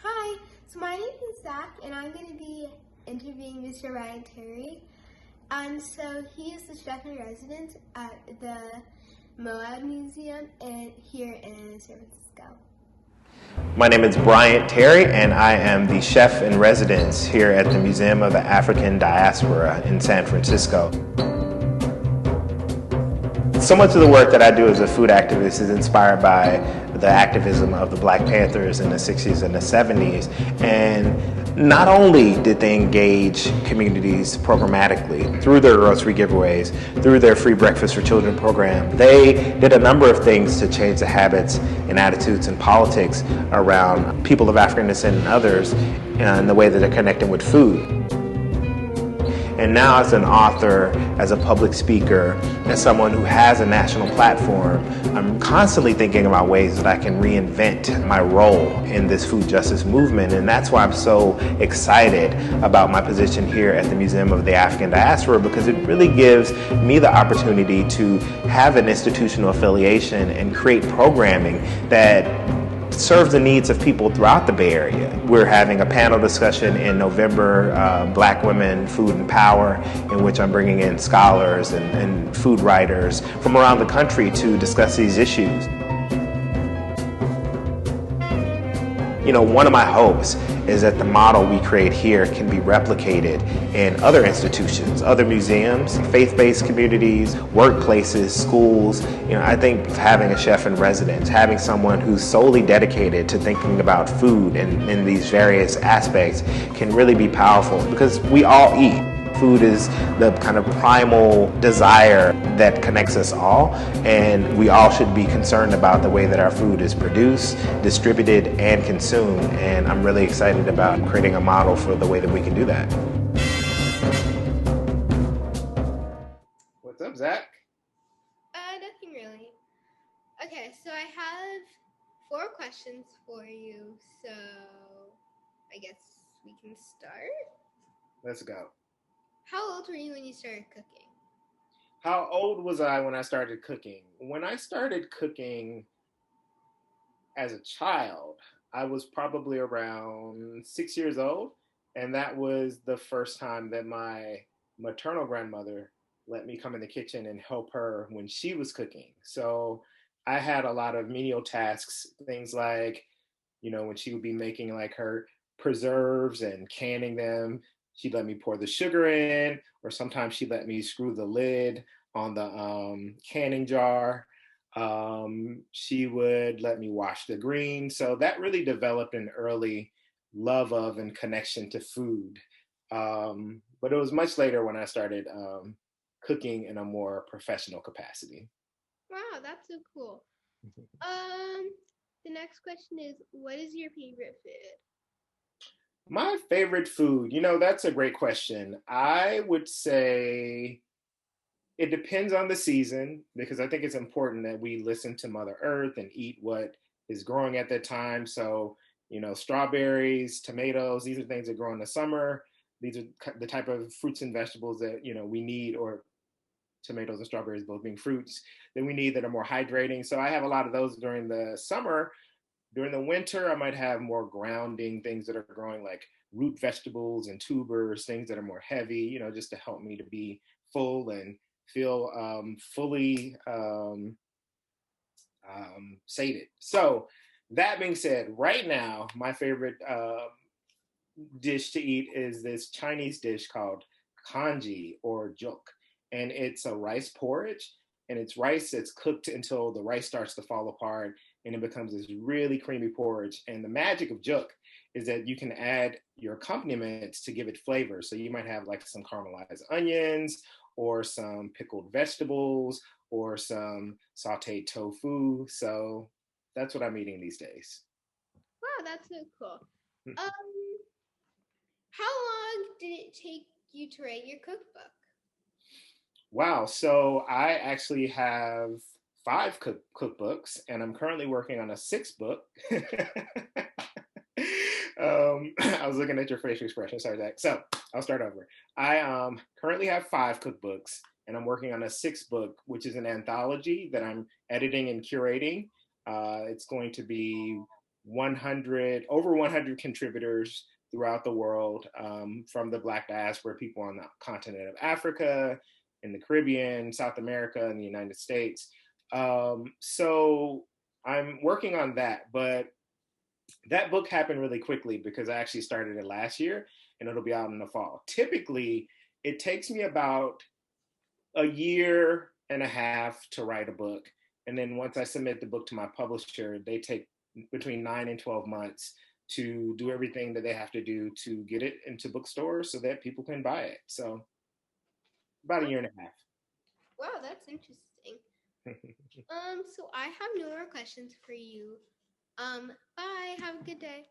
Hi, so my name is Zach, and I'm going to be interviewing Mr. Bryant Terry. And so he is the chef in residence at the Moab Museum here in San Francisco. My name is Bryant Terry, and I am the chef in residence here at the Museum of the African Diaspora in San Francisco. So much of the work that I do as a food activist is inspired by the activism of the Black Panthers in the 60s and the 70s. And not only did they engage communities programmatically through their grocery giveaways, through their free breakfast for children program, they did a number of things to change the habits and attitudes and politics around people of African descent and others and the way that they're connecting with food. And now as an author, as a public speaker, as someone who has a national platform, I'm constantly thinking about ways that I can reinvent my role in this food justice movement. And that's why I'm so excited about my position here at the Museum of the African Diaspora, because it really gives me the opportunity to have an institutional affiliation and create programming that serves the needs of people throughout the Bay Area. We're having a panel discussion in November, Black Women, Food and Power, in which I'm bringing in scholars and food writers from around the country to discuss these issues. You know, one of my hopes is that the model we create here can be replicated in other institutions, other museums, faith-based communities, workplaces, schools. You know, I think having a chef in residence, having someone who's solely dedicated to thinking about food and in these various aspects can really be powerful, because we all eat. Food is the kind of primal desire that connects us all, and we all should be concerned about the way that our food is produced, distributed, and consumed. And I'm really excited about creating a model for the way that we can do that. What's up, Zach? Nothing really. Okay, so I have 4 questions for you, so I guess we can start. Let's go. How old were you when you started cooking? How old was I when I started cooking? When I started cooking as a child, I was probably around 6 years old, and that was the first time that my maternal grandmother let me come in the kitchen and help her when she was cooking. So I had a lot of menial tasks, things like, you know, when she would be making like her preserves and canning them, she'd let me pour the sugar in, or sometimes she'd let me screw the lid on the canning jar. She would let me wash the greens. So that really developed an early love of and connection to food. But it was much later when I started cooking in a more professional capacity. Wow, that's so cool. The next question is, what is your favorite food? My favorite food, you know, that's a great question. I would say it depends on the season, because I think it's important that we listen to Mother Earth and eat what is growing at that time. So, you know, strawberries, tomatoes, these are things that grow in the summer. These are the type of fruits and vegetables that, you know, we need, or tomatoes and strawberries both being fruits that we need that are more hydrating. So I have a lot of those during the summer. During the winter, I might have more grounding things that are growing, like root vegetables and tubers, things that are more heavy, you know, just to help me to be full and feel fully sated. So that being said, right now, my favorite dish to eat is this Chinese dish called kanji or juk. And it's a rice porridge, and it's rice that's cooked until the rice starts to fall apart and it becomes this really creamy porridge. And the magic of juk is that you can add your accompaniments to give it flavor. So you might have like some caramelized onions or some pickled vegetables or some sauteed tofu. So that's what I'm eating these days. Wow, that's so cool. How long did it take you to write your cookbook? Wow. So I actually have 5 cookbooks, and I'm currently working on a 6th book. I was looking at your facial expression. Sorry, Zach. So I'll start over. I currently have 5 cookbooks, and I'm working on a 6th book, which is an anthology that I'm editing and curating. It's going to be over 100 contributors throughout the world, from the Black diaspora, people on the continent of Africa, in the Caribbean, South America, and the United States. So I'm working on that, but that book happened really quickly because I actually started it last year and it'll be out in the fall. Typically, it takes me about a year and a half to write a book. And then once I submit the book to my publisher, they take between 9 and 12 months to do everything that they have to do to get it into bookstores so that people can buy it. So about a year and a half. Wow, that's interesting. So I have no more questions for you. Bye. Have a good day.